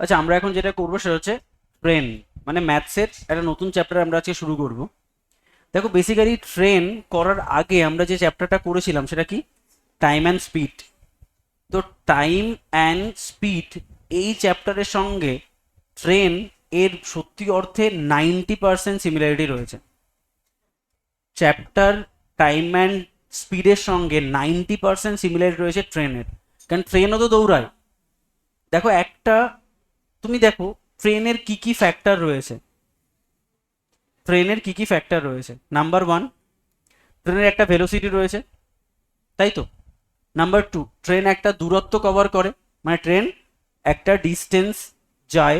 আচ্ছা, আমরা এখন যেটা করবো সেটা হচ্ছে ট্রেন, মানে ম্যাথসের একটা নতুন চ্যাপ্টার আমরা আজকে শুরু করব। দেখো, বেসিক্যালি ট্রেন করার আগে আমরা যে চ্যাপ্টারটা করেছিলাম সেটা কি? Time and speed. তো টাইম অ্যান্ড স্পিড এই চ্যাপ্টারের সঙ্গে ট্রেন এর সত্যি অর্থে 90% সিমিলারিটি রয়েছে। চ্যাপ্টার টাইম অ্যান্ড স্পিডের সঙ্গে 90% সিমিলারিটি রয়েছে ট্রেনের, কারণ ট্রেনও তো দৌড়ায়। দেখো একটা, তুমি দেখো ট্রেনের কি কি ফ্যাক্টর রয়েছে। ট্রেনের কি কি ফ্যাক্টর রয়েছে? নাম্বার ওয়ান, ট্রেনের একটা ভেলোসিটি রয়েছে, তাই তো? নাম্বার টু, ট্রেন একটা দূরত্ব কভার করে, মানে ট্রেন একটা ডিস্টেন্স যায়।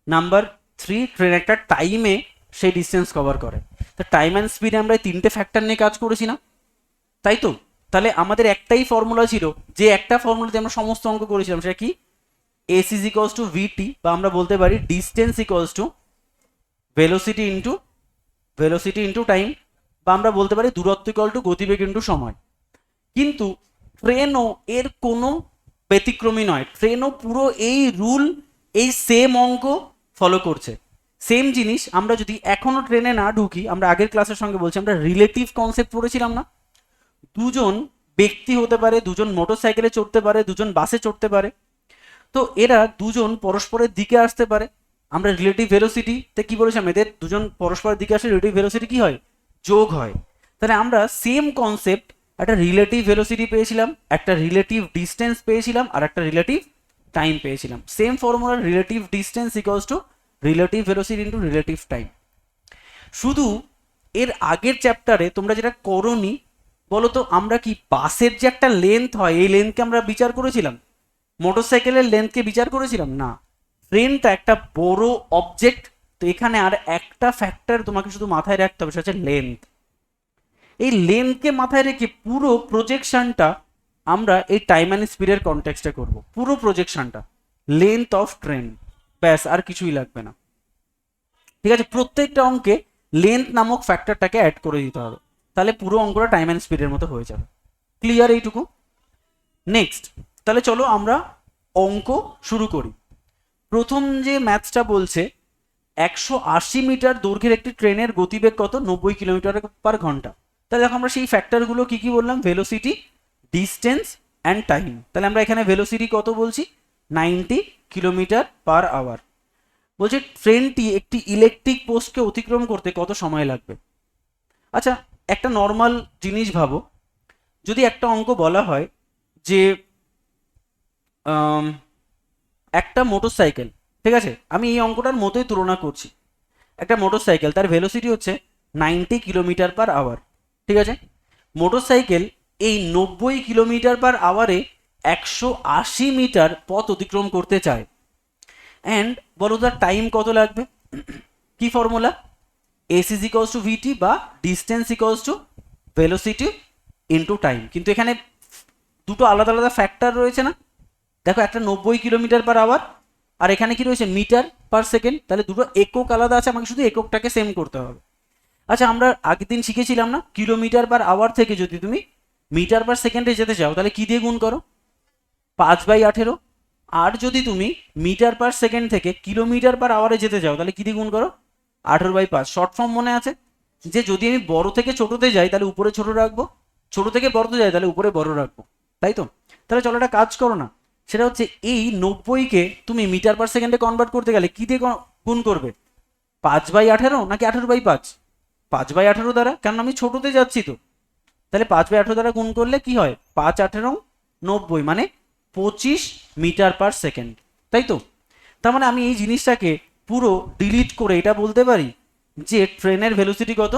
নাম্বার থ্রি, ট্রেন একটা টাইমে সেই ডিস্টেন্স কভার করে। তো টাইম অ্যান্ড স্পিডে আমরা এই তিনটে ফ্যাক্টর নিয়ে কাজ করেছি না, তাই তো? তাহলে আমাদের একটাই ফর্মুলা ছিল, যে একটা ফর্মুলাতে আমরা সমস্ত অঙ্ক করেছিলাম, সেটা কি? S is equals to VT, বা আমরা বলতে পারি distance equals two velocity into time, বা আমরা বলতে পারি দূরত্ব ইকুয়াল টু গতিবেগ ইন্টু সময়। কিন্তু ট্রেনও এর কোনো ব্যতিক্রমী নয়, ট্রেনও পুরো এই রুল, এই সেম অঙ্ক ফলো করছে। সেম জিনিস আমরা যদি এখনো ট্রেনে না ঢুকি, আমরা আগের ক্লাসের সঙ্গে বলছি, আমরা রিলেটিভ কনসেপ্ট পড়েছিলাম না? দুজন ব্যক্তি হতে পারে, দুজন মোটর সাইকেলে চড়তে পারে, দুজন বাসে চড়তে পারে। তো এরা দুজন পরস্পরের দিকে আসতে পারে। আমরা রিলেটিভ ভেলোসিটিতে কি বলেছিলাম, এদের দুজন পরস্পরের দিকে আসলে রিলেটিভ ভেলোসিটি কি হয়? যোগ হয়। তাহলে আমরা সেম কনসেপ্ট, একটা রিলেটিভ ভেলোসিটি পেয়েছিলাম, একটা রিলেটিভ ডিস্টেন্স পেয়েছিলাম, আর একটা রিলেটিভ টাইম পেয়েছিলাম। Same formula, relative distance equals to relative velocity into relative time. শুধু এর আগের চ্যাপ্টারে তোমরা যেটা করোনি, বলো তো, আমরা কি বাসের যে একটা লেন্থ হয়, এই লেন্থকে আমরা বিচার করেছিলাম? মোটরসাইকেলের লেন্থকে বিচার করেছিলাম না। ট্রেনটা একটা বড় অবজেক্ট, তো এখানে আর একটা ফ্যাক্টর তোমাকে শুধু মাথায় রাখতে হবে, সেটা হচ্ছে লেন্থ। এই লেন্থকে মাথায় রেখে পুরো প্রজেকশনটা আমরা এই টাইম অ্যান্ড স্পিডের কনটেক্সটে করব। পুরো প্রজেকশনটা লেন্থ অফ ট্রেন, ব্যাস, আর কিছুই লাগবে না। ঠিক আছে, প্রত্যেকটা অঙ্কে লেন্থ নামক ফ্যাক্টরটাকে অ্যাড করে দিতে হবে, তাহলে পুরো অঙ্কটা টাইম অ্যান্ড স্পিডের মতো হয়ে যাবে। ক্লিয়ার এইটুকু? নেক্সট, তাহলে চলো আমরা অঙ্ক শুরু করি। প্রথম যে ম্যাথসটা বলছে 180 মিটার দৈর্ঘ্যের একটি ট্রেনের গতিবেগ কত? 90 কিলোমিটার/ঘন্টা। তাহলে দেখো আমরা সেই ফ্যাক্টরগুলো কি কি বললাম? Velocity, distance and time. তাহলে আমরা এখানে ভেলোসিটি কত বলছি? 90 কিলোমিটার/আওয়ার। বলছে ট্রেনটি একটি ইলেকট্রিক পোস্টকে অতিক্রম করতে কত সময় লাগবে? আচ্ছা, একটা নর্মাল জিনিস ভাবো, যদি একটা অঙ্ক বলা হয় যে একটা মোটর সাইকেল, ঠিক আছে, আমি এই অঙ্কটার মতোই তুলনা করছি। একটা মোটর সাইকেল, তার ভেলোসিটি হচ্ছে 90 কিলোমিটার/আওয়ার, ঠিক আছে? মোটর সাইকেল এই 90 কিলোমিটার/আওয়ারে 180 মিটার পথ অতিক্রম করতে চায়। অ্যান্ড বলো তার টাইম কত লাগবে? কি formula? S is equals to VT, বা distance equals to velocity into time. কিন্তু এখানে দুটো আলাদা আলাদা ফ্যাক্টর রয়েছে না? দেখো, একটা 90 কিলোমিটার/আওয়ার, আর এখানে কি রয়েছে? মিটার/সেকেন্ড। তাহলে দুটো একক আলাদা আছে, আমাকে শুধু এককটাকে সেম করতে হবে। আচ্ছা, আমরা আগের দিন শিখেছিলাম না, কিলোমিটার/আওয়ার থেকে যদি তুমি মিটার/সেকেন্ডে যেতে চাও, তাহলে কি দিয়ে গুণ করো? 5/18। আর যদি তুমি মিটার/সেকেন্ড থেকে কিলোমিটার/আওয়ারে যেতে চাও, তাহলে কি দিয়ে গুণ করো? 18/5। শর্ট ফর্ম মনে আছে? যে যদি আমি বড় থেকে ছোটতে যাই, তাহলে উপরে ছোট রাখবো, ছোট থেকে বড়তে যাই, তাহলে উপরে বড় রাখবো, তাই তো? তাহলে চলো একটা কাজ করো না, সেটা হচ্ছে এই 90কে তুমি মিটার/সেকেন্ডে কনভার্ট করতে গেলে কি দিয়ে গুণ করবে? 5/18 নাকি 18/5? 5/18 দ্বারা, কারণ আমি ছোটতে যাচ্ছি তো। তাহলে 5/18 দ্বারা গুণ করলে কি হয়? 5×18 = 90, মানে 25 মিটার/সেকেন্ড, তাই তো? তার মানে আমি এই জিনিসটাকে পুরো ডিলিট করে এটা বলতে পারি যে ট্রেনের ভেলোসিটি কত?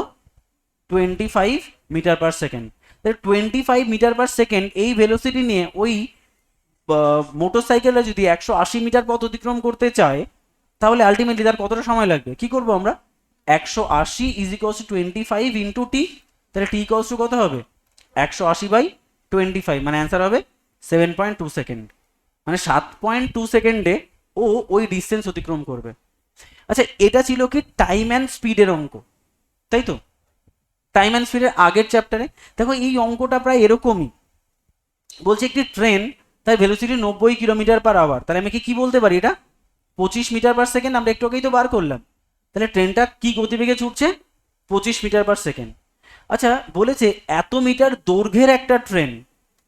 25 মিটার/সেকেন্ড। তাহলে 25 মিটার/সেকেন্ড এই ভেলোসিটি নিয়ে ওই মোটর সাইকেলটা যদি 180 মিটার পথ অতিক্রম করতে চায়, তাহলে আলটিমেটলি তার কতটা সময় লাগবে? কি করবো আমরা? 180 is equals two 25 into T. তাহলে টি ইকুয়ালস টু কত হবে? 180/25, মানে অ্যান্সার হবে 7.2 সেকেন্ড। মানে 7.2 সেকেন্ডে ও ওই ডিস্টেন্স অতিক্রম করবে। আচ্ছা, এটা ছিল কি টাইম অ্যান্ড স্পিডের অঙ্ক, তাই তো? টাইম অ্যান্ড স্পিডের আগের চ্যাপ্টারে দেখো এই অঙ্কটা প্রায় এরকমই। বলছে একটি ট্রেন, তাই ভেলোসিটি 90 কিলোমিটার/আওয়ার। তাহলে আমি কি বলতে পারি? এটা 25 মিটার পার সেকেন্ড, আমরা একটু আগেই তো বার করলাম। তাহলে ট্রেনটা কি গতিবেগে ছুটছে? 25 মিটার পার সেকেন্ড। আচ্ছা, বলেছে এত মিটার দৈর্ঘ্যের একটা ট্রেন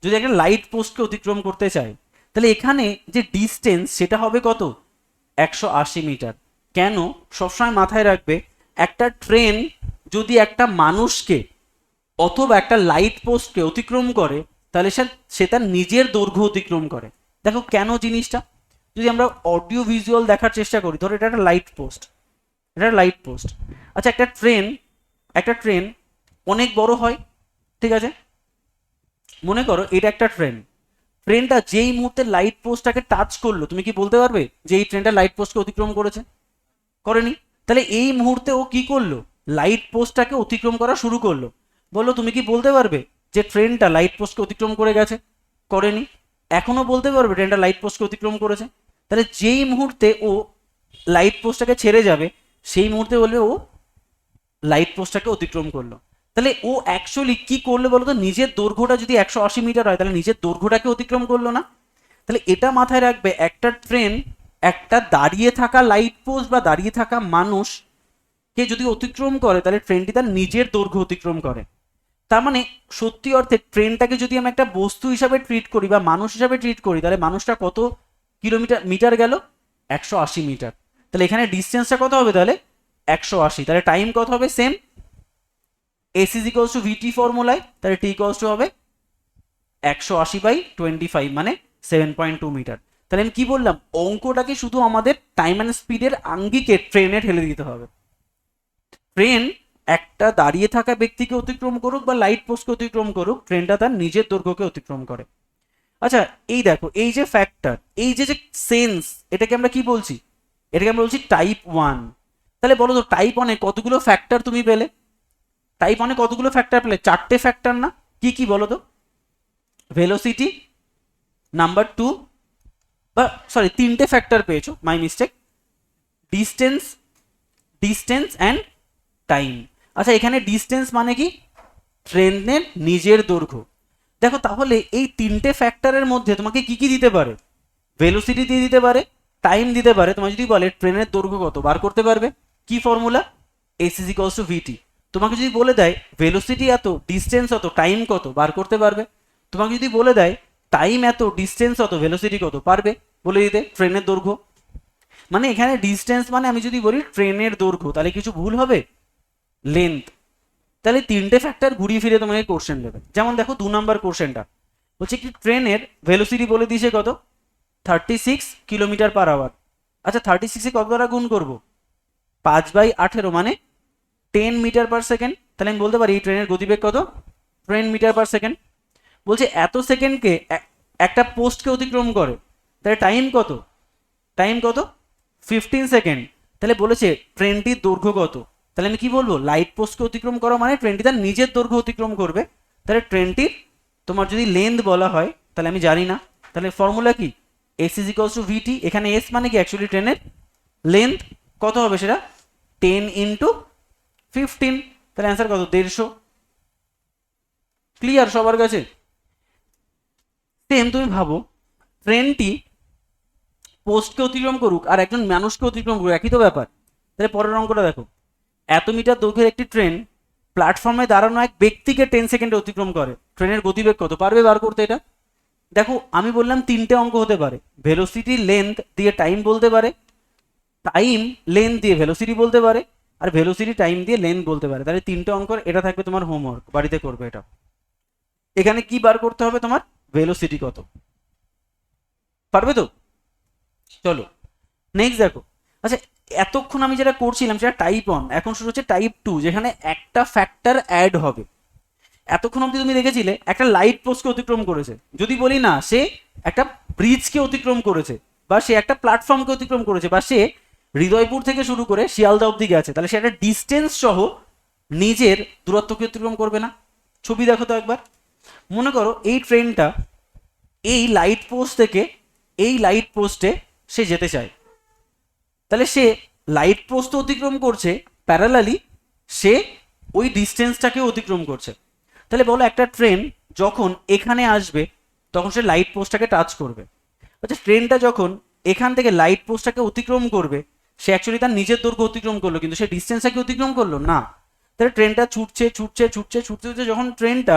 যদি একটা লাইট পোস্টকে অতিক্রম করতে চায়, তাহলে এখানে যে ডিস্টেন্স সেটা হবে কত? 180 মিটার। কেন? সবসময় মাথায় রাখবে, একটা ট্রেন যদি একটা মানুষকে অথবা একটা লাইট পোস্টকে অতিক্রম করে, তাহলে সে তার নিজের দৈর্ঘ্য অতিক্রম করে। দেখো কেন জিনিসটা, যদি আমরা অডিও ভিজুয়াল দেখার চেষ্টা করি, ধরো এটা একটা লাইট পোস্ট, এটা লাইট পোস্ট। আচ্ছা, একটা ট্রেন অনেক বড় হয়, ঠিক আছে? মনে করো এটা একটা ট্রেনটা যেই মুহূর্তে লাইট পোস্টটাকে টাচ করলো, তুমি কি বলতে পারবে যে এই ট্রেনটা লাইট পোস্টকে অতিক্রম করেছে? করেনি। তাহলে এই মুহূর্তে ও কি করলো? লাইট পোস্টটাকে অতিক্রম করা শুরু করলো। বললো, তুমি কি বলতে পারবে যে ট্রেনটা লাইট পোস্টকে অতিক্রম করে গেছে? করেনি। এখনো বলতে পারবে ট্রেনটা লাইট পোস্টকে অতিক্রম করেছে? তাহলে যেই মুহূর্তে ও লাইট পোস্টটাকে ছেড়ে যাবে, সেই মুহূর্তে বলবে ও লাইট পোস্টটাকে অতিক্রম করলো। তাহলে ও অ্যাকচুয়ালি কি করলো বলতো? নিজের দৈর্ঘ্যটা যদি 180 মিটার হয়, তাহলে নিজের দৈর্ঘ্যটাকে অতিক্রম করলো না? তাহলে এটা মাথায় রাখবে, একটা ট্রেন একটা দাঁড়িয়ে থাকা লাইট পোস্ট বা দাঁড়িয়ে থাকা মানুষকে যদি অতিক্রম করে, তাহলে ট্রেনটি তার নিজের দৈর্ঘ্য অতিক্রম করে। তার মানে সত্যি অর্থে ট্রেনটাকে যদি আমি একটা বস্তু হিসাবে ট্রিট করি বা মানুষ হিসাবে ট্রিট করি, তাহলে মানুষটা কত মিটার গেল? 180 মিটার। তাহলে এখানে ডিস্টেন্সটা কত হবে তাহলে? 180। তাহলে টাইম কত হবে? Same, S is equals to VT ফর্মুলায়, তাহলে টি ইকুয়ালস টু হবে 180/25, মানে 7.2 মিটার। তাহলে আমি কি বললাম? অঙ্কটাকে শুধু আমাদের টাইম অ্যান্ড স্পিডের আঙ্গিকে ট্রেনে ঠেলে দিতে হবে। ট্রেন একটা দাঁড়িয়ে থাকা ব্যক্তিকে অতিক্রম করুক বা লাইট পোস্টকে অতিক্রম করুক, ট্রেনটা তার নিজের দৈর্ঘ্যকে অতিক্রম করে। আচ্ছা, এই দেখো, এই যে ফ্যাক্টর, এই যে যে সেন্স, এটাকে আমরা কি বলছি? এটাকে আমরা বলছি টাইপ 1। তাহলে বলো তো, টাইপ 1-এ কতগুলো ফ্যাক্টর তুমি পেলে? টাইপ 1-এ কতগুলো ফ্যাক্টর পেলে? 4টে ফ্যাক্টর না? কি কি বলো তো? ভেলোসিটি, নাম্বার 2, বা সরি 3টে ফ্যাক্টর পেয়েছো, my mistake. Distance, and time. আচ্ছা, এখানে ডিস্টেন্স মানে কি? ট্রেনের নিজের দৈর্ঘ্য। দেখো, তাহলে এই 3টে ফ্যাক্টরের মধ্যে তোমাকে কি কি দিতে পারে? ভেলোসিটি দিয়ে দিতে পারে, টাইম দিতে পারে। তোমার যদি বলে ট্রেনের দৈর্ঘ্য কত, বার করতে পারবে। কি formula? S is equals to VT. তোমাকে যদি বলে দেয় ভেলোসিটি এত, ডিস্টেন্স অত, টাইম কত, বার করতে পারবে। তোমাকে যদি বলে দেয় টাইম এত, ডিস্টেন্স অত, ভেলোসিটি কত, পারবে বলে দিতে। ট্রেনের দৈর্ঘ্য মানে, এখানে ডিস্টেন্স মানে আমি যদি বলি ট্রেনের দৈর্ঘ্য, তাহলে কিছু ভুল হবে? লেন্থ। তাহলে 3টে ফ্যাক্টর ঘুরিয়ে ফিরে তোমাকে কোশ্চেন দেবে। যেমন দেখো 2 নম্বর কোশ্চেনটা বলছে কি, ট্রেনের ভেলোসিটি বলে দিয়েছে কত? 36 কিলোমিটার/আওয়ার। আচ্ছা, 36-এ কত দ্বারা গুণ করবো? 5/18, মানে 10 মিটার/সেকেন্ড। তাহলে আমি বলতে পারি এই ট্রেনের গতিবেগ কত? 10 মিটার/সেকেন্ড। বলছে এত সেকেন্ডকে একটা পোস্টকে অতিক্রম করে, তাহলে টাইম কত? 15 সেকেন্ড। তাহলে বলেছে ট্রেনটির দৈর্ঘ্য কত? তাহলে আমি কি বলবো? লাইট পোস্টকে অতিক্রম করা মানে ট্রেনটি তার নিজের দৈর্ঘ্য অতিক্রম করবে। তাহলে ট্রেনটির তোমার যদি লেন্থ বলা হয়, তাহলে আমি জানি না, তাহলে ফর্মুলা কি? S is equals to VT. এখানে এস মানে কি? অ্যাকচুয়ালি ট্রেনের লেন্থ। কত হবে সেটা? 10 × 15। তাহলে অ্যান্সার কত? 150। ক্লিয়ার সবার কাছে? সেম তুমি ভাবো, ট্রেনটি পোস্টকে অতিক্রম করুক আর একজন মানুষকে অতিক্রম করুক, একই তো ব্যাপার। তাহলে পরের অঙ্কটা দেখো, এত মিটার দৈর্ঘ্যের একটি ট্রেন প্ল্যাটফর্মে দাঁড়ানো এক ব্যক্তিকে 10 সেকেন্ডে অতিক্রম করে, ট্রেনের গতিবেগ কত? পারবে বার করতে এটা? দেখো, আমি বললাম 3টে অঙ্ক হতে পারে। ভেলোসিটি লেন্থ দিয়ে টাইম বলতে পারে, টাইম লেন্থ দিয়ে ভেলোসিটি বলতে পারে, আর ভেলোসিটি টাইম দিয়ে লেন্থ বলতে পারে। তাহলে 3টে অঙ্ক, এটা থাকবে তোমার হোমওয়ার্ক, বাড়িতে করবে এটা। এখানে কি বার করতে হবে তোমার? ভেলোসিটি কত। পারবে তো? চলো নেক্সট দেখো। আচ্ছা, এতক্ষণ আমি যেটা করছিলাম সেটা টাইপ 1, এখন শুরু হচ্ছে টাইপ 2, যেখানে একটা ফ্যাক্টর অ্যাড হবে। এতক্ষণ অবধি তুমি দেখেছিলে একটা লাইট পোস্টকে অতিক্রম করেছে। যদি বলি না, সে একটা ব্রিজকে অতিক্রম করেছে, বা সে একটা প্ল্যাটফর্মকে অতিক্রম করেছে, বা সে হৃদয়পুর থেকে শুরু করে শিয়ালদা অবধি গেছে, তাহলে সে একটা ডিস্টেন্স সহ নিজের দূরত্বকে অতিক্রম করবে না? ছবি দেখো তো একবার। মনে করো এই ট্রেনটা এই লাইট পোস্ট থেকে এই লাইট পোস্টে সে যেতে চায়, তাহলে সে লাইট পোস্ট অতিক্রম করছে, প্যারালালি সে ওই ডিস্টেন্সটাকে অতিক্রম করছে। তাহলে বলো, একটা ট্রেন যখন এখানে আসবে তখন সে লাইট পোস্টটাকে টাচ করবে। আচ্ছা, ট্রেনটা যখন এখান থেকে লাইট পোস্টটাকে অতিক্রম করবে, সে অ্যাকচুয়ালি তার নিজের দৈর্ঘ্য অতিক্রম করলো, কিন্তু সে ডিস্টেন্সটাকে অতিক্রম করলো না। তাহলে ট্রেনটা ছুটছে ছুটছে ছুটছে ছুটতে ছুটতে যখন ট্রেনটা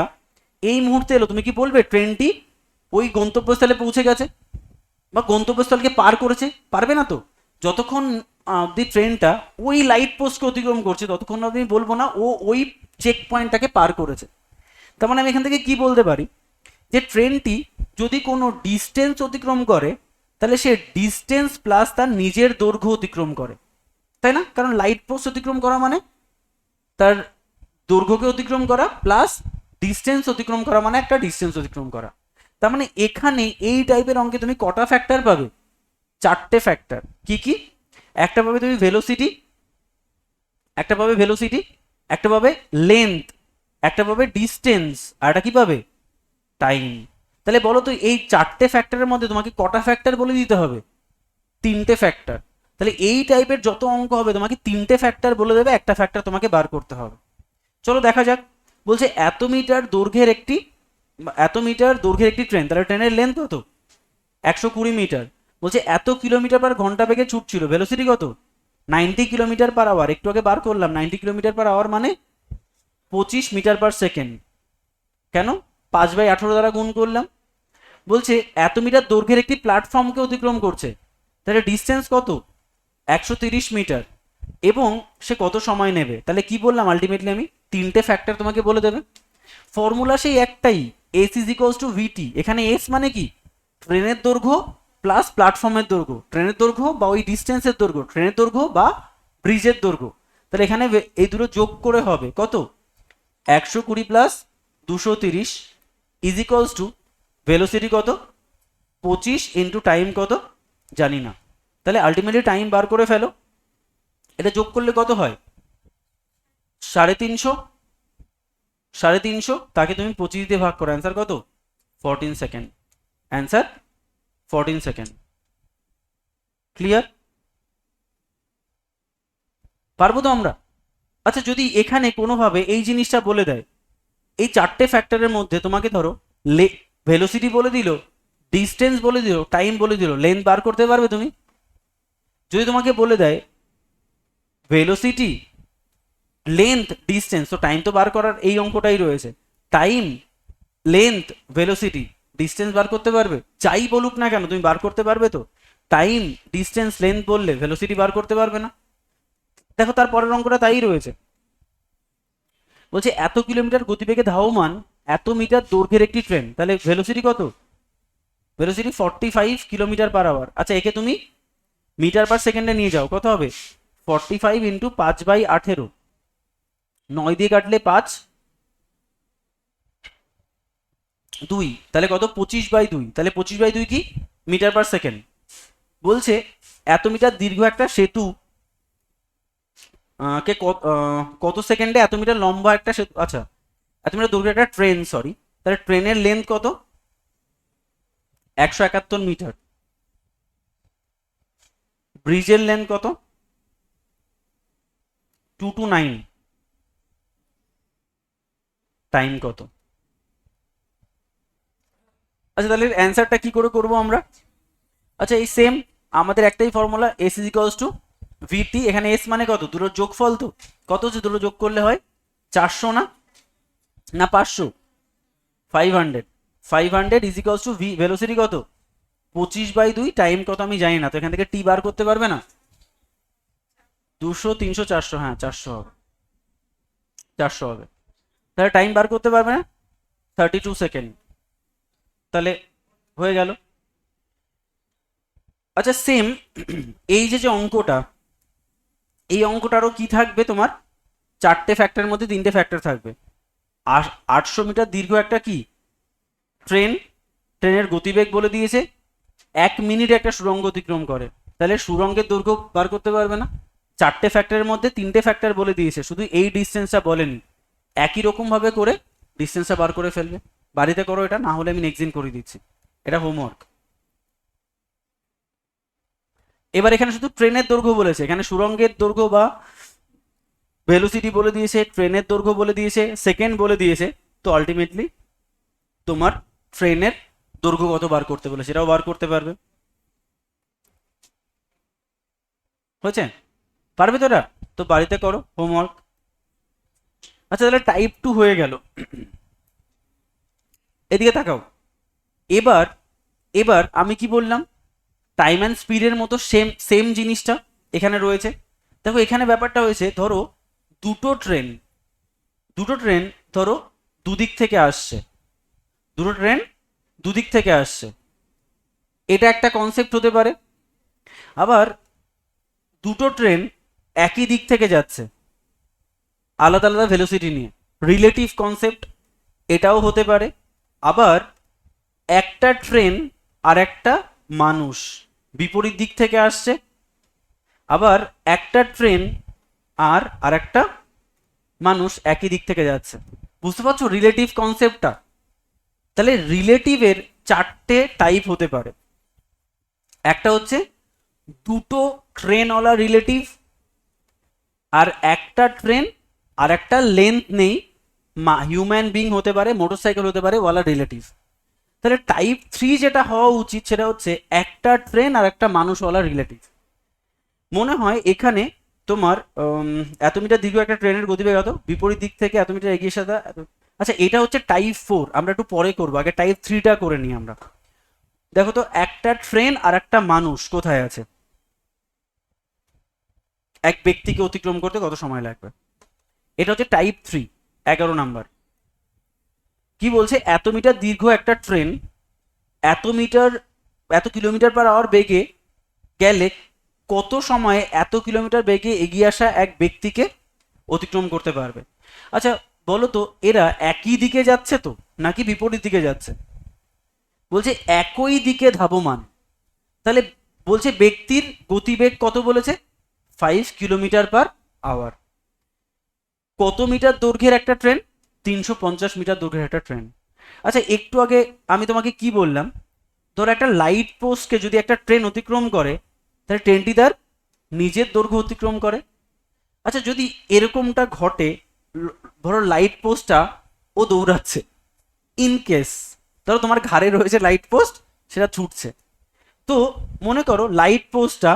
এই মুহূর্তে এলো, তুমি কি বলবে ট্রেনটি ওই গন্তব্যস্থলে পৌঁছে গেছে বা গন্তব্যস্থলকে পার করেছে? পারবে না তো। যতক্ষণ অব্দি ট্রেনটা ওই লাইট পোস্টকে অতিক্রম করছে ততক্ষণ অব্দি আমি বলবো না ও ওই চেক পয়েন্টটাকে পার করেছে। তার মানে আমি এখান থেকে কি বলতে পারি, যে ট্রেনটি যদি কোনো ডিস্টেন্স অতিক্রম করে তাহলে সে ডিস্টেন্স প্লাস তার নিজের দৈর্ঘ্য অতিক্রম করে, তাই না? কারণ লাইট পোস্ট অতিক্রম করা মানে তার দৈর্ঘ্যকে অতিক্রম করা প্লাস ডিস্টেন্স অতিক্রম করা মানে একটা ডিস্টেন্স অতিক্রম করা। তার মানে এখানে এই টাইপের অঙ্কে তুমি কটা ফ্যাক্টর পাবে? 4টে ফ্যাক্টর। কি কি? একটা পাবে তুমি ভেলোসিটি, একটা পাবে ভেলোসিটি, একটা পাবে লেন্থ, একটা পাবে ডিস্টেন্স, আর একটা কি পাবে? টাইম। তাহলে বলো তো এই 4টে ফ্যাক্টরের মধ্যে তোমাকে কটা ফ্যাক্টর বলে দিতে হবে? 3টে ফ্যাক্টর। তাহলে এই টাইপের যত অঙ্ক হবে তোমাকে 3টে ফ্যাক্টর বলে দেবে, একটা ফ্যাক্টর তোমাকে বার করতে হবে। চলো দেখা যাক। বলছে এত মিটার দৈর্ঘ্যের একটি ট্রেন, তাহলে ট্রেনের লেন্থ কত? 120 মিটার। বলছে এত কিলোমিটার পার ঘন্টা বেগে ছুটছিল, ভেলোসিটি কত? 90 কিলোমিটার পার আওয়ার। একটু আগে বার করলাম, 90 কিলোমিটার পার আওয়ার মানে 25 মিটার পার সেকেন্ড। কেন? 5/18 দ্বারা গুণ করলাম। বলছে এত মিটার দৈর্ঘ্যের একটি প্ল্যাটফর্মকে অতিক্রম করছে, তাহলে ডিস্টেন্স কত? 130 মিটার। এবং সে কত সময় নেবে? তাহলে কি বললাম আলটিমেটলি আমি? 3টে ফ্যাক্টর তোমাকে বলে দেবে। ফর্মুলা সেই একটাই, S is equals to VT. এখানে এস মানে কি? ট্রেনের দৈর্ঘ্য প্লাস প্ল্যাটফর্মের দৈর্ঘ্য, ট্রেনের দৈর্ঘ্য বা ওই ডিস্টেন্সের দৈর্ঘ্য, ট্রেনের দৈর্ঘ্য বা ব্রিজের দৈর্ঘ্য। তাহলে এখানে এই দুটো যোগ করে হবে কত? 120 plus 230 is equals two velocity কত? 25 ইন্টু টাইম কত জানি না। তাহলে আলটিমেটলি টাইম বার করে ফেলো। এটা যোগ করলে কত হয়? 350। 350 তাকে তুমি 25 দিয়ে ভাগ করো, অ্যান্সার কত? 14 সেকেন্ড। Answer 14 second. ক্লিয়ার? পারবো তো আমরা? আচ্ছা, যদি এখানে কোনোভাবে এই জিনিসটা বলে দেয়, এই 4টে ফ্যাক্টরের মধ্যে তোমাকে ধরো ভেলোসিটি বলে দিল, ডিস্টেন্স বলে দিল, টাইম বলে দিল, লেন্থ বার করতে পারবে তুমি? যদি তোমাকে বলে দেয় ভেলোসিটি, লেন্থ, ডিস্টেন্স, তো টাইম তো বার করার এই অঙ্কটাই রয়েছে। টাইম, লেন্থ, ভেলোসিটি, ডিস্টেন্স বার করতে পারবে? যাই বলুক না কেন তুমি বার করতে পারবে তো? টাইম, ডিস্টেন্স, লেন্থ বললে ভেলোসিটি বার করতে পারবে না। দেখো তার পরের অঙ্কটা তাই রয়েছে। বলছে এত কিলোমিটার গতিবেগে ধাবমান এত মিটার দৈর্ঘ্যের একটি ট্রেন, তাহলে ভেলোসিটি কত? Velocity 45 kilometre per hour. আচ্ছা, একে তুমি মিটার পার সেকেন্ডে নিয়ে যাও, কত হবে? 45 ইন্টু 5/18, 9 দিয়ে কাটলে 5, 2, তাহলে কত? 25/2। তাহলে 25/2 কি? Metre per second. বলছে এত মিটার দীর্ঘ একটা সেতু কে কত সেকেন্ডে এত মিটার লম্বা একটা সেতু, আচ্ছা এত মিটার দৈর্ঘ্য একটা ট্রেন, সরি, তাহলে ট্রেনের লেন্থ কত? 171 মিটার। ব্রিজের লেন্থ কত? 229। টাইম কত? আচ্ছা, তাহলে অ্যান্সারটা কি করে করবো আমরা? আচ্ছা, এই সেম আমাদের একটাই formula, S is equals to VT. এখানে এস মানে কত? দুটোর যোগফল তো। কত হচ্ছে দুটো যোগ করলে হয়? 400 না? না 500? 500। 500 ইজ ইকুয়ালস টু ভেলোসিটি কত? 25/2। টাইম কত আমি জানি না, তো এখান থেকে টি বার করতে পারবে না? 200, 300, 400, হ্যাঁ 400 হবে। 400 হবে। তাহলে টাইম বার করতে পারবে না? 32 সেকেন্ড। তাহলে হয়ে গেল। আচ্ছা, সেম এই যে অঙ্কটা, এই অঙ্কটারও কি থাকবে তোমার? 4টে ফ্যাক্টরের মধ্যে 3টে ফ্যাক্টর থাকবে। 800 মিটার দীর্ঘ একটা কি ট্রেন, ট্রেনের গতিবেগ বলে দিয়েছে, 1 মিনিটে একটা সুড়ঙ্গ অতিক্রম করে, তাহলে সুড়ঙ্গের দৈর্ঘ্য বার করতে পারবে না? 4টে ফ্যাক্টরের মধ্যে 3টে ফ্যাক্টর বলে দিয়েছে, শুধু এই ডিস্টেন্সটা বলেনি। একই রকম ভাবে করে ডিস্টেন্সটা বার করে ফেলবে। বাড়িতে করো এটা, না হলে আমি নেক্সট দিন করে দিচ্ছি, এটা হোমওয়ার্ক। এবার এখানে শুধু ট্রেনের দৈর্ঘ্য বলেছে, এখানে সুড়ঙ্গের দৈর্ঘ্য বা ভেলোসিটি বলে দিয়েছে, ট্রেনের দৈর্ঘ্য বলে দিয়েছে, সেকেন্ড বলে দিয়েছে। তো আলটিমেটলি তোমার ট্রেনের দৈর্ঘ্য কত বার করতে বলে সেটাও বার করতে পারবে। হয়েছে? পারবে তো এটা? তো বাড়িতে করো হোমওয়ার্ক। আচ্ছা তাহলে টাইপ 2 হয়ে গেল। এদিকে তাকাও। এবার এবার আমি কি বললাম, টাইম অ্যান্ড স্পিডের মতো সেম সেম জিনিসটা এখানে রয়েছে। দেখো এখানে ব্যাপারটা হয়েছে, ধরো দুটো ট্রেন দুটো ট্রেন ধরো দুদিক থেকে আসছে, দুটো ট্রেন দুদিক থেকে আসছে, এটা একটা কনসেপ্ট হতে পারে। আবার দুটো ট্রেন একই দিক থেকে যাচ্ছে আলাদা আলাদা ভেলোসিটি নিয়ে, রিলেটিভ কনসেপ্ট, এটাও হতে পারে। আবার একটা ট্রেন আর একটা মানুষ বিপরীত দিক থেকে আসছে, আবার একটা ট্রেন আর একটা মানুষ একই দিক থেকে যাচ্ছে। বুঝতে পারছো রিলেটিভ কনসেপ্টটা? তাহলে রিলেটিভের চারটে টাইপ হতে পারে। একটা হচ্ছে দুটো ট্রেনওয়ালা রিলেটিভ, আর একটা ট্রেন আর একটা লেন্থ নেই, হিউম্যান বিং হতে পারে, মোটরসাইকেল হতে পারে, ওয়ালা রিলেটিভ। তাহলে টাইপ 3 যেটা হওয়া উচিত সেটা হচ্ছে একটা ট্রেন আর একটা মানুষওয়ালা রিলেটিভ। মনে হয় এখানে তোমার এত মিটার দীর্ঘ একটা ট্রেনের গতিবেগ এত, বিপরীত দিক থেকে এত মিটার এগিয়ে সাথে এত। আচ্ছা এটা হচ্ছে টাইপ 4, আমরা একটু পরে করবো, আগে টাইপ 3টা করে নিই আমরা। দেখো তো একটা ট্রেন আর একটা মানুষ কোথায় আছে, এক ব্যক্তিকে অতিক্রম করতে কত সময় লাগবে, এটা হচ্ছে টাইপ 3, 11 নাম্বার। কি বলছে, এত মিটার দীর্ঘ একটা ট্রেন এত মিটার এত কিলোমিটার পার আওয়ার বেগে গেলে কত সময়ে এত কিলোমিটার বেগে এগিয়ে আসা এক ব্যক্তিকে অতিক্রম করতে পারবে। আচ্ছা বলো তো এরা একই দিকে যাচ্ছে তো নাকি বিপরীত দিকে যাচ্ছে? বলছে একই দিকে ধাবমান, তাহলে বলছে ব্যক্তির গতিবেগ কত বলেছে, 5 কিলোমিটার পার আওয়ার। কত মিটার দৈর্ঘ্যের একটা ট্রেন, 350 মিটার দৈর্ঘ্যের একটা ট্রেন। আচ্ছা একটু আগে আমি তোমাকে কি বললাম, ধর একটা লাইট পোস্টকে যদি একটা ট্রেন অতিক্রম করে তাহলে ট্রেনটি তার নিজের দৈর্ঘ্য অতিক্রম করে। আচ্ছা যদি এরকমটা ঘটে, ধরো লাইট পোস্টটা ও দৌড়াচ্ছে, ইন কেস ধরো তোমার ঘাড়ে রয়েছে লাইট পোস্ট, সেটা ছুটছে, তো মনে করো লাইট পোস্টটা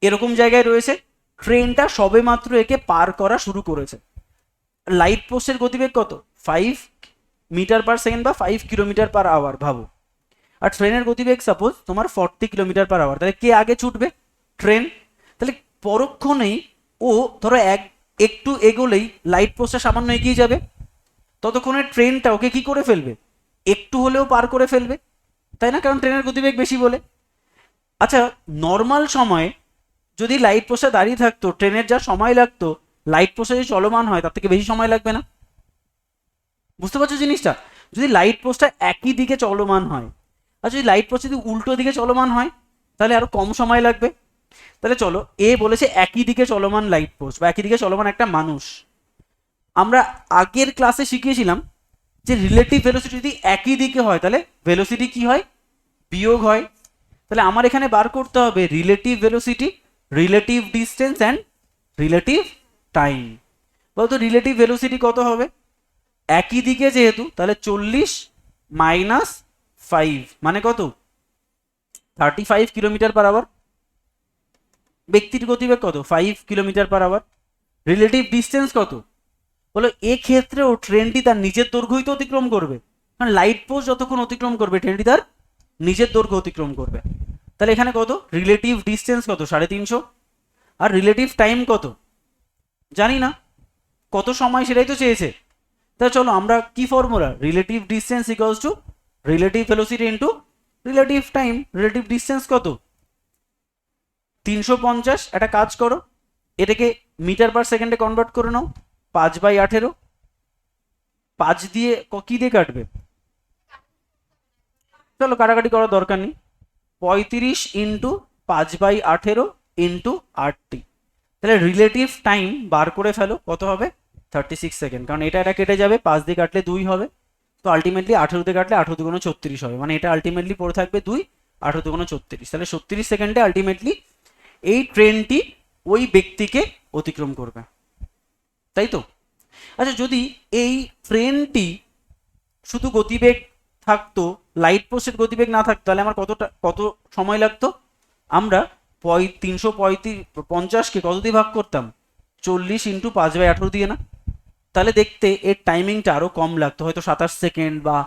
এরকম জায়গায় রয়েছে, ট্রেনটা সবে মাত্র একে পার করা শুরু করেছে। লাইট পোস্টের গতিবেগ কত, 5 মিটার পার সেকেন্ড বা 5 কিলোমিটার পার আওয়ার ভাবো। আর ট্রেনের গতিবেগ সাপোজ তোমার 40 কিলোমিটার পার আওয়ার, তাহলে কে আগে ছুটবে, ট্রেন। তাহলে পরক্ষণেই ও ধরো একটু এগোলেই লাইট পোস্টটা সামান্য এগিয়ে যাবে, ততক্ষণে ট্রেনটা ওকে কি করে ফেলবে, একটু হলেও পার করে ফেলবে, তাই না, কারণ ট্রেনের গতিবেগ বেশি বলে। আচ্ছা নর্মাল সময়ে যদি লাইট পোস্টে দাঁড়িয়ে থাকতো, ট্রেনের যা সময় লাগতো লাইট পোস্টে যদি চলমান হয় তার থেকে বেশি সময় লাগবে না? বুঝতে পারছো জিনিসটা? যদি লাইট পোস্টটা একই দিকে চলমান হয়, আর যদি লাইট পোস্ট যদি উল্টো দিকে চলমান হয় তাহলে আরো কম সময় লাগবে। তাহলে চলো এ বলেছে একই দিকে চলমান লাইট পোস্ট বা একই দিকে চলমান একটা মানুষ। আমরা আগের ক্লাসে শিখিয়েছিলাম যে রিলেটিভ ভেলোসিটি যদি একই দিকে হয় তাহলে ভেলোসিটি কি হয়, বিয়োগ হয়। তাহলে আমার এখানে বার করতে হবে relative velocity, relative distance and relative time. বলতো রিলেটিভ ভেলোসিটি কত হবে, একই দিকে যেহেতু তাহলে 40 - 5 মানে কত, 35 কিলোমিটার পার আওয়ার। ব্যক্তির গতিবেগ কত, 5 kilometre per hour. Relative distance কত, বলো এক্ষেত্রেও ট্রেনটি তার নিজের দৈর্ঘ্যই তো অতিক্রম করবে, কারণ লাইট পোস্ট যতক্ষণ অতিক্রম করবে ট্রেনটি তার নিজের দৈর্ঘ্য অতিক্রম করবে। তাহলে এখানে কত, রিলেটিভ ডিস্টেন্স কত, 350। আর রিলেটিভ টাইম কত জানি না, কত সময় সেটাই তো চেয়েছে। তাহলে চলো আমরা কি formula, relative distance equals to relative velocity into relative time. Relative distance কত, 350। একটা কাজ করো, এটাকে মিটার পার সেকেন্ডে কনভার্ট করে নাও, 5/18। 5 দিয়ে কি দিয়ে কাটবে, চলো কাটাকাটি করার দরকার নেই, 35 × 5/18 × 8t। তাহলে রিলেটিভ টাইম বার করে ফেলো, কত হবে, 36 সেকেন্ড, কারণ এটা কেটে যাবে, 5 দিয়ে কাটলে 2 হবে, তো আলটিমেটলি 18 দিয়ে কাটলে 18 × 34 হবে, মানে এটা আলটিমেটলি পড়ে থাকবে 2, 18 × 34, তাহলে 36 সেকেন্ডে আলটিমেটলি এই ট্রেনটি ওই ব্যক্তিকে অতিক্রম করবে, তাই তো? আচ্ছা যদি এই ট্রেনটি শুধু গতিবেগ থাকতো, লাইট পোস্টের গতিবেগ না থাকতো, তাহলে আমার কত সময় লাগতো, আমরা 350কে কত দিয়ে ভাগ করতাম, 40 ইন্টু 5/18 দিয়ে না? তাহলে দেখতে এর টাইমিংটা আরও কম লাগতো, হয়তো 27 সেকেন্ড বা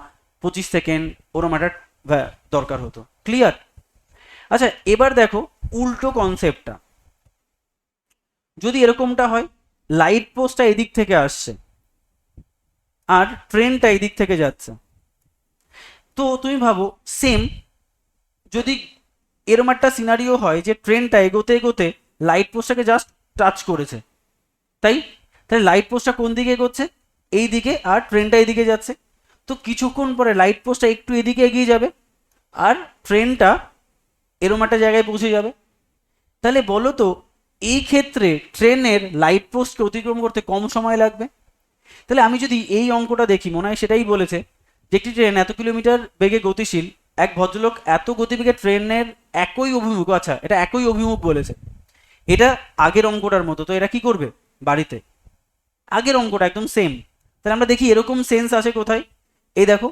25 সেকেন্ড ওরম একটা দরকার হতো। ক্লিয়ার? আচ্ছা এবার দেখো উল্টো কনসেপ্টটা, যদি এরকমটা হয় লাইট পোস্টটা এদিক থেকে আসছে আর ট্রেনটা এদিক থেকে যাচ্ছে, তো তুমি ভাবো সেম যদি এরম একটা সিনারিও হয় যে ট্রেনটা এগোতে এগোতে লাইট পোস্টটাকে জাস্ট টাচ করেছে, তাই তাহলে লাইট পোস্টটা কোন দিকে এগোচ্ছে, এই দিকে, আর ট্রেনটা এইদিকে যাচ্ছে। তো কিছুক্ষণ পরে লাইট পোস্টটা একটু এদিকে এগিয়ে যাবে আর ট্রেনটা এরম একটা জায়গায় পৌঁছে যাবে। তাহলে বলো তো এই ক্ষেত্রে ট্রেনের লাইট পোস্টকে অতিক্রম করতে কম সময় লাগবে। তাহলে আমি যদি এই অঙ্কটা দেখি, মনে হয় সেটাই বলেছে যে একটি ট্রেন এত কিলোমিটার বেগে গতিশীল, এক ভদ্রলোক এত গতিবেগে ট্রেনের একই অভিমুখ, আচ্ছা এটা একই অভিমুখ বলেছে, এটা আগের অঙ্কটার মতো, তো এরা কি করবে বাড়িতে, আগের অঙ্কটা একদম সেম। তাহলে আমরা দেখি এরকম সেন্স আছে কোথায়, এই দেখো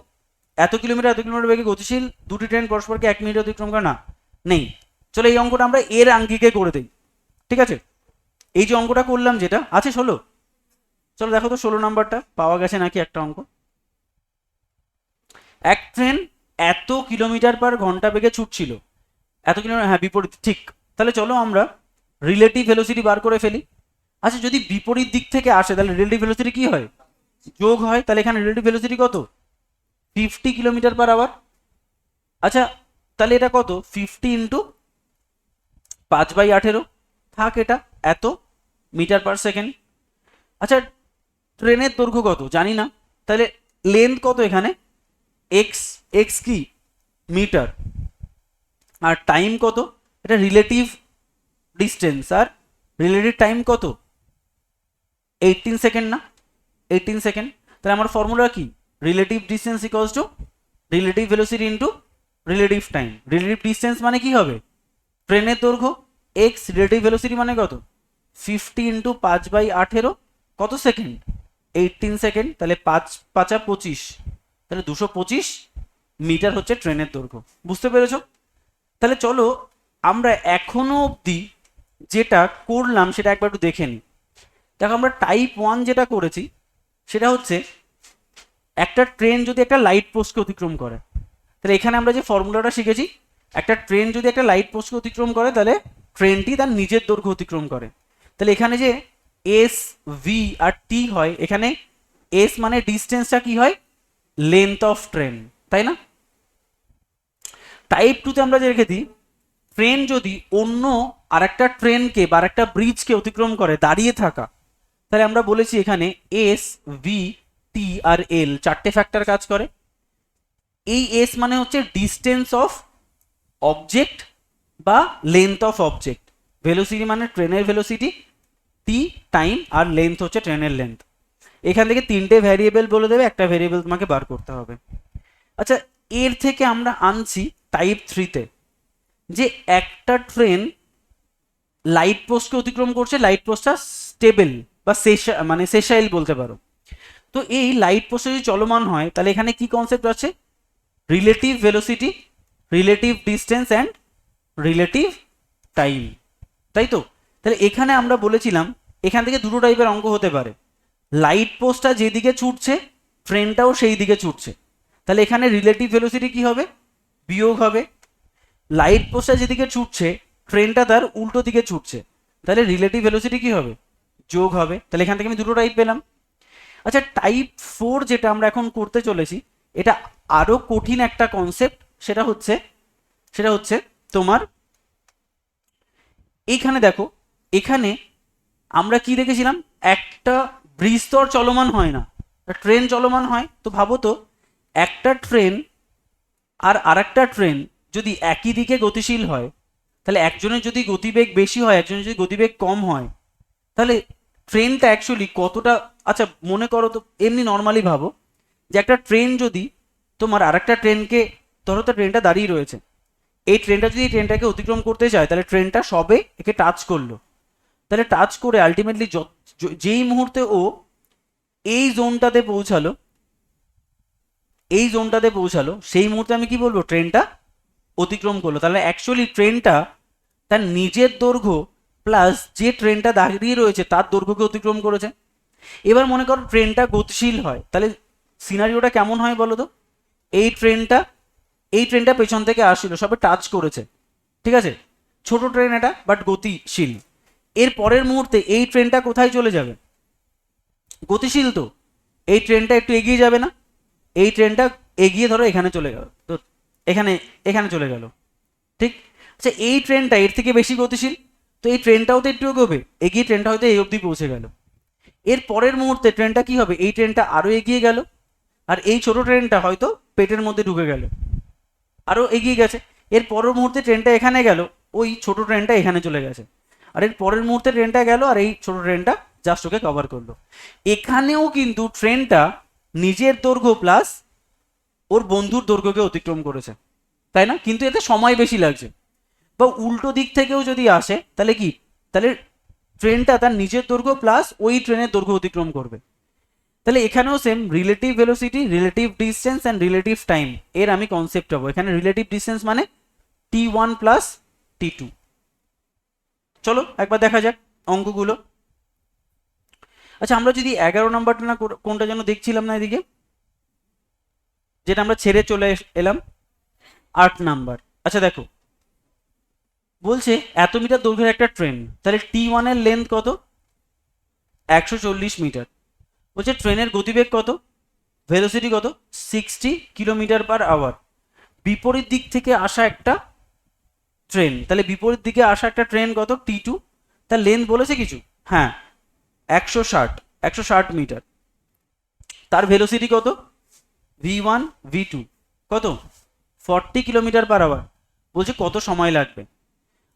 এত কিলোমিটার বেগে গতিশীল দুটি ট্রেন পরস্পরকে 1 মিনিট অতিক্রম করে না, নেই। চলো এই অঙ্কটা আমরা এর আঙ্গিকে করে দিই, ঠিক আছে? এই যে অঙ্কটা করলাম যেটা আছে 16, চলো দেখো তো 16 নাম্বারটা পাওয়া গেছে নাকি একটা অঙ্ক। এক ট্রেন এত কিলোমিটার/ঘন্টা বেগে ছুটছিল, এত কিলোমিটার, হ্যাঁ বিপরীত, ঠিক। তাহলে চলো আমরা রিলেটিভ ভেলোসিটি বার করে ফেলি। আচ্ছা যদি বিপরীত দিক থেকে আসে তাহলে রিলেটিভ ভেলোসিটি কি হয়, যোগ হয়। তাহলে এখানে রিলেটিভ ভেলোসিটি কত, 50 কিলোমিটার/আওয়ার। আচ্ছা তাহলে এটা কত, 50 ইন্টু 5/18 থাক, এটা এত মিটার/সেকেন্ড। আচ্ছা ট্রেনের দৈর্ঘ্য কত জানি না, তাহলে লেন্থ কত এখানে, এক্স, এক্স কি মিটার, আর টাইম কত, এটা রিলেটিভ ডিস্টেন্স, আর রিলেটিভ টাইম কত, 18 সেকেন্ড না, 18 সেকেন্ড। তাহলে আমার ফর্মুলা কি, relative distance equals to relative velocity into relative time. Relative distance মানে কি হবে, ট্রেনের দৈর্ঘ্য, এক্স, রিলেটিভ ভেলোসিটি মানে কত, 50 ইন্টু 5/18 কত সেকেন্ড, 18 সেকেন্ড। তাহলে 5×5 = 25, তাহলে 225 মিটার হচ্ছে ট্রেনের দৈর্ঘ্য। বুঝতে পেরেছো? তাহলে চলো আমরা এখনো অবধি যেটা করলাম সেটা একবার একটু দেখে নিই। দেখো আমরা টাইপ 1 যেটা করেছি সেটা হচ্ছে একটা ট্রেন যদি একটা লাইট পোস্টকে অতিক্রম করে, তাহলে এখানে আমরা যে ফর্মুলাটা শিখেছি, একটা ট্রেন যদি একটা লাইট পোস্টকে অতিক্রম করে তাহলে ট্রেনটি তার নিজের দৈর্ঘ্য অতিক্রম করে। তাহলে এখানে যে এস, ভি আর টি হয়, এখানে এস মানে ডিস্টেন্সটা কি হয়, লেন্থ অফ ট্রেন, তাই না? টাইপ 2তে আমরা যে রেখে দিই, ট্রেন যদি অন্য আরেকটা ট্রেনকে বা আরেকটা ব্রিজকে অতিক্রম করে দাঁড়িয়ে থাকা, তাহলে আমরা বলেছি এখানে এস, ভি, টি আর এল চারটে ফ্যাক্টর কাজ করে। এই এস মানে হচ্ছে ডিস্টেন্স অফ অবজেক্ট বা লেন্থ অফ অবজেক্ট, ভেলোসিটি মানে ট্রেনের ভেলোসিটি, টি টাইম, আর লেন্থ হচ্ছে ট্রেনের লেন্থ। এখান থেকে 3টে ভ্যারিয়েবল বলে দেবে, একটা ভ্যারিয়েবল তোমাকে বার করতে হবে। আচ্ছা এর থেকে আমরা আনছি টাইপ 3তে যে একটা ট্রেন লাইট পোস্টকে অতিক্রম করছে, লাইট পোস্টটা স্টেবল বা মানে সেশাইল বলতে পারো। তো এই লাইট পোস্টে যদি চলমান হয় তাহলে এখানে কি কনসেপ্ট আছে, relative velocity, relative distance and relative time, তাই তো? তাহলে এখানে আমরা বলেছিলাম এখান থেকে দুটো টাইপের অঙ্ক হতে পারে, লাইট পোস্টটা যেদিকে ছুটছে ট্রেনটাও সেই দিকে ছুটছে, তাহলে এখানে রিলেটিভ ভেলোসিটি কি হবে, বিয়োগ হবে। লাইট পোস্টটা যেদিকে ছুটছে ট্রেনটা তার উল্টো দিকে ছুটছে, তাহলে রিলেটিভ ভেলোসিটি কি হবে, যোগ হবে। তাহলে এখান থেকে আমি দুটো টাইপ পেলাম। আচ্ছা টাইপ 4 যেটা আমরা এখন করতে চলেছি, এটা আরো কঠিন একটা কনসেপ্ট, সেটা হচ্ছে তোমার এইখানে দেখো, এখানে আমরা কি দেখেছিলাম, একটা ব্রিজ তো আর চলমান হয় না, ট্রেন চলমান হয়। তো ভাবো তো একটা ট্রেন আর আরেকটা ট্রেন যদি একই দিকে গতিশীল হয়, তাহলে একজনের যদি গতিবেগ বেশি হয় একজনের যদি গতিবেগ কম হয়, তাহলে ট্রেনটা অ্যাকচুয়ালি কতটা, আচ্ছা মনে করো তো এমনি নর্মালি ভাবো যে একটা ট্রেন যদি তোমার আরেকটা ট্রেনকে, ধরো তো ট্রেনটা দাঁড়িয়ে রয়েছে, এই ট্রেনটা যদি ট্রেনটাকে অতিক্রম করতে চায় তাহলে ট্রেনটা সবে একে টাচ করলো, তাহলে টাচ করে আলটিমেটলি যেই মুহূর্তে ও এই জোনটাতে পৌঁছালো, সেই মুহূর্তে আমি কি বলবো, ট্রেনটা অতিক্রম করলো। তাহলে অ্যাকচুয়ালি ট্রেনটা তার নিজের দৈর্ঘ্য প্লাস যে ট্রেনটা দাঁড়িয়ে রয়েছে তার দৈর্ঘ্যকে অতিক্রম করেছে। এবার মনে করো ট্রেনটা গতিশীল হয়, তাহলে সিনারিওটা কেমন হয় বলো তো? এই ট্রেনটা পেছন থেকে আসছিল, সবে টাচ করেছে, ঠিক আছে, ছোট ট্রেন এটা বাট গতিশীল। এর পরের মুহূর্তে এই ট্রেনটা কোথায় চলে যাবে? গতিশীল তো, এই ট্রেনটা একটু এগিয়ে যাবে না? এই ট্রেনটা এগিয়ে ধরো এখানে চলে গেল, তো এখানে এখানে চলে গেল, ঠিক। আচ্ছা এই ট্রেনটা এর থেকে বেশি গতিশীল, তো এই ট্রেনটাও তো একটু এগোবে, এগিয়ে ট্রেনটা হয়তো এই অবধি পৌঁছে গেল। এর পরের মুহূর্তে ট্রেনটা কি হবে? এই ট্রেনটা আরো এগিয়ে গেল, আর এই ছোট ট্রেনটা হয়তো পেটের মধ্যে ঢুকে গেল, আরো এগিয়ে গেছে। এর পরের মুহূর্তে ট্রেনটা এখানে গেল, ওই ছোট ট্রেনটা এখানে চলে গেছে, আর এর পরের মুহূর্তে ট্রেনটা গেল আর এই ছোট ট্রেনটা জাস্ট ওকে কভার করলো। এখানেও কিন্তু ট্রেনটা নিজের দৈর্ঘ্য প্লাস ওর বন্ধুর দৈর্ঘ্যকে অতিক্রম করেছে, তাই না? কিন্তু এতে সময় বেশি লাগছে। বা উল্টো দিক থেকেও যদি আসে তাহলে কি, তাহলে ট্রেনটা তার নিজের দৈর্ঘ্য প্লাস ওই ট্রেনের দৈর্ঘ্য অতিক্রম করবে। তাহলে এখানেও same relative velocity, relative distance and relative time এর আমি কনসেপ্ট হবো। এখানে রিলেটিভ ডিস্টেন্স মানে t1 প্লাস t2। চলো একবার দেখা যাক অঙ্কগুলো। আচ্ছা আমরা যদি 11 নাম্বারটা না কোনটা যেন দেখছিলাম না এদিকে, যেটা আমরা ছেড়ে চলে এলাম, 8 নাম্বার। আচ্ছা দেখো বলছে এত মিটার দৈর্ঘ্যের একটা ট্রেন, তাহলে t1 এর লেন্থ কত? 140 মিটার। বলছে ট্রেনের গতিবেগ কত? ভেলোসিটি কত? 60 কিলোমিটার পার আওয়ার। বিপরীত দিক থেকে আসা একটা ট্রেন, তাহলে বিপরীত দিকে আসা একটা ট্রেন কত? t2। তার লেন্থ বলেছে কিছু? হ্যাঁ 160 মিটার। তার ভেলোসিটি কত? v1 v2 কত? 40 কিলোমিটার পার আওয়ার। বলছে কত সময় লাগবে?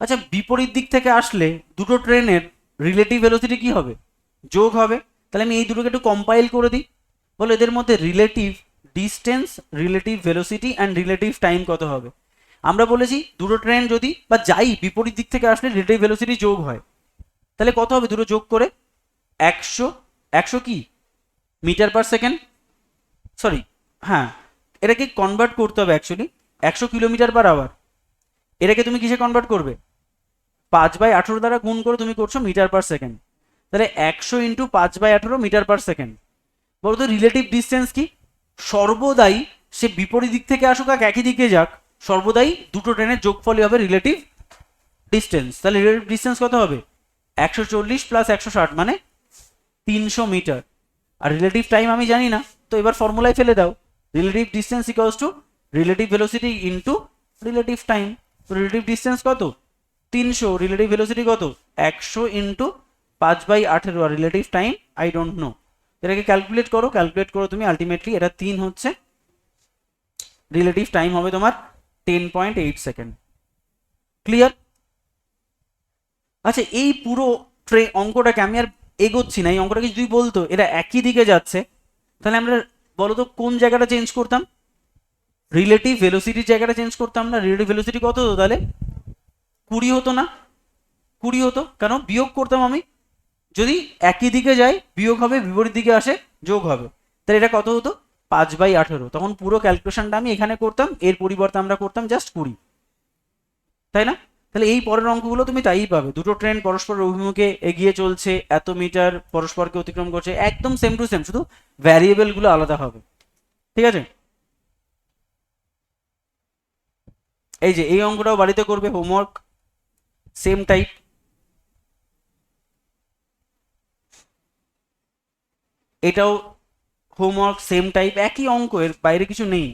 আচ্ছা বিপরীত দিক থেকে আসলে দুটো ট্রেনের রিলেটিভ ভেলোসিটি কি হবে? যোগ হবে। তাহলে আমি এই দুটোকে একটু কম্পাইল করে দিই। বলো এদের মধ্যে relative distance, relative velocity and relative time কত হবে? আমরা বলেছি দুটো ট্রেন যদি বা যাই বিপরীত দিক থেকে আসলে রিলেটিভ ভেলোসিটি যোগ হয়, তাহলে কত হবে দুটো যোগ করে? 100 কি মিটার পার সেকেন্ড, সরি হ্যাঁ এটাকে কনভার্ট করতে হবে অ্যাকচুয়ালি 100 কিলোমিটার পার আওয়ার। এটাকে তুমি কিসে কনভার্ট করবে? 5/18 দ্বারা গুণ করে তুমি করছো মিটার পার সেকেন্ড। তাহলে 100 ইন্টু 5/18 মিটার পার সেকেন্ড। বলতো রিলেটিভ ডিস্টেন্স কি? সর্বদাই সে বিপরীত দিক থেকে আসুক আর একই দিকে যাক, সর্বদাই দুটো ট্রেনের যোগফলই হবে রিলেটিভ ডিস্টেন্স। তাহলে রিলেটিভ ডিস্টেন্স কত হবে? 140 প্লাস 160 মানে 300 মিটার। আর রিলেটিভ টাইম আমি জানি না, তো এবার ফর্মুলায় ফেলে দাও, relative distance equals to relative velocity into relative time. তো রিলেটিভ ডিস্টেন্স কত? 300। রিলেটিভ ভেলোসিটি কত? 100 ইন্টু 5/18। আর relative time I don't know. এটাকে ক্যালকুলেট করো তুমি, আলটিমেটলি এটা 3 হচ্ছে, রিলেটিভ টাইম হবে তোমার 10.8 সেকেন্ড। ক্লিয়ার? আচ্ছা এই পুরো অঙ্কটাকে আমি আর এগোচ্ছি না, এই অঙ্কটাকে যদি বলতো এটা একই দিকে যাচ্ছে, তাহলে আমরা বলতো কোন জায়গাটা চেঞ্জ করতাম? রিলেটিভ ভেলোসিটির জায়গাটা চেঞ্জ করতাম না। রিলেটিভ ভেলোসিটি কত হতো তাহলে? 20 হতো না? 20 হতো, কেন বিয়োগ করতাম আমি, যদি একই দিকে যায় বিয়োগ হবে, বিপরীত দিকে আসে যোগ হবে। তাহলে এটা কত হতো? 5/18। তখন পুরো ক্যালকুলেশনটা আমি এখানে করতাম, এর পরিবর্তে আমরা করতাম জাস্ট 20, তাই না? তাহলে এই পরের অঙ্কগুলো তুমি তাই পাবে, দুটো ট্রেন পরস্পর অভিমুখে এগিয়ে চলছে, এত মিটার পরস্পরকে অতিক্রম করছে, একদম সেম টু সেম, শুধু ভ্যারিয়েবল গুলো আলাদা হবে। ঠিক আছে? এই যে এই অঙ্কটাও বাড়িতে করবে, হোমওয়ার্ক সেম টাইপ। এটাও হোমওয়ার্ক সেম টাইপ, একই অঙ্ক, এর বাইরে কিছু নেই।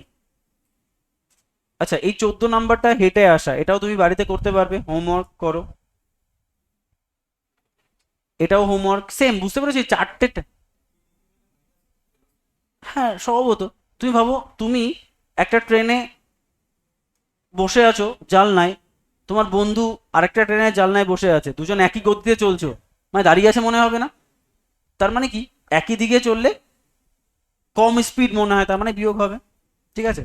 আচ্ছা এই 14 নাম্বারটা হেঁটে আসা, এটাও তুমি বাড়িতে করতে পারবে, হোমওয়ার্ক করো। এটাও হোমওয়ার্ক সেম, বুঝতে পেরেছি চারটে হ্যাঁ সম্ভবত। তুমি ভাবো তুমি একটা ট্রেনে বসে আছো জালনায়, তোমার বন্ধু আরেকটা ট্রেনের জালনায় বসে আছে, দুজন একই গতিতে চলছো, মানে দাঁড়িয়ে আছে মনে হবে না? তার মানে কি একই দিকে চললে কম স্পিড মনে হয়, তার মানে বিয়োগ হবে। ঠিক আছে?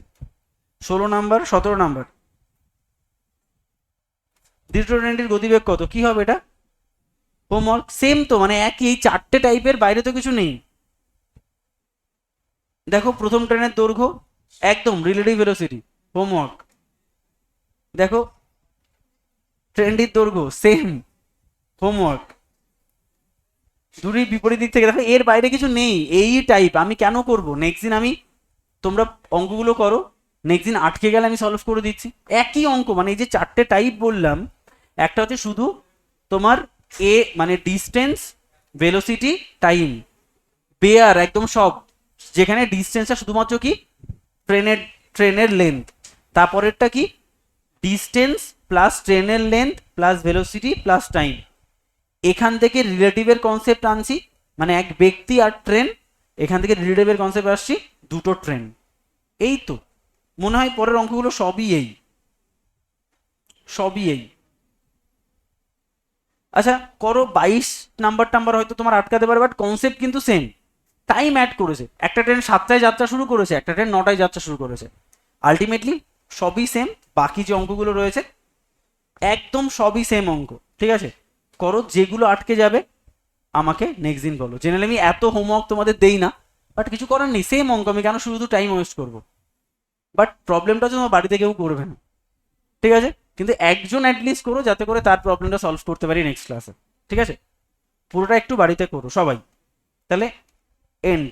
16 নাম্বার 17 নাম্বার, দ্বিতীয় ট্রেনটির গতিবেগ কত? কি হবে এটা? হোমওয়ার্ক সেম তো, মানে একই, এই চারটে টাইপের বাইরে তো কিছু নেই। দেখো প্রথম ট্রেনের দৈর্ঘ্য একদম রিলেটিভ ভেলোসিটি, হোমওয়ার্ক। দেখো ট্রেনটির দৈর্ঘ্য সেম, হোমওয়ার্ক দুটোই বিপরীত দিক থেকে। দেখো এর বাইরে কিছু নেই, এই টাইপ। আমি কেন করব? নেক্সট দিন আমি, তোমরা অঙ্কগুলো করো, নেক্সট দিন আটকে গেলে আমি সলভ করে দিচ্ছি। একই অঙ্ক, মানে এই যে চারটে টাইপ বললাম, একটা হচ্ছে শুধু তোমার এ মানে ডিস্টেন্স, ভেলোসিটি, টাইম, বেয়ার একদম সব, যেখানে ডিস্টেন্সটা শুধুমাত্র কি ট্রেনের ট্রেনের লেন্থ, তারপরেরটা কি ডিস্টেন্স প্লাস ট্রেনের length plus velocity plus time. এখান থেকে রিলেটিভের কনসেপ্ট আনছি, মানে এক ব্যক্তি আর ট্রেন, এখান থেকে রিলেটিভের কনসেপ্ট আসছি দুটো ট্রেন। এই তো মনে হয় পরের অঙ্কগুলো সবই এই, সবই এই। আচ্ছা করো, 22 নাম্বার হয়তো তোমার আটকাতে পারে, বাট কনসেপ্ট কিন্তু সেম। টাইম অ্যাড করেছে, একটা ট্রেন 7টায় যাত্রা শুরু করেছে, একটা ট্রেন 9টায় যাত্রা শুরু করেছে, আলটিমেটলি সবই সেম। বাকি যে অঙ্কগুলো রয়েছে একদম সবই সেম অঙ্ক, ঠিক আছে? করো, যেগুলো আটকে যাবে আমাকে নেক্সট দিন বলো। জেনারেলি আমি এত হোমওয়ার্ক তোমাদের দেই না, বাট কিছু করার নেই, সেম অঙ্ক, আমি কেন শুধু টাইম ওয়েস্ট করবো? বাট প্রবলেমটা হচ্ছে তোমার বাড়িতে কেউ করবে না, ঠিক আছে? কিন্তু একজন অ্যাটলিস্ট করো, যাতে করে তার প্রবলেমটা সলভ করতে পারি নেক্সট ক্লাসে, ঠিক আছে? পুরোটা একটু বাড়িতে করো সবাই, তাহলে এন্ড।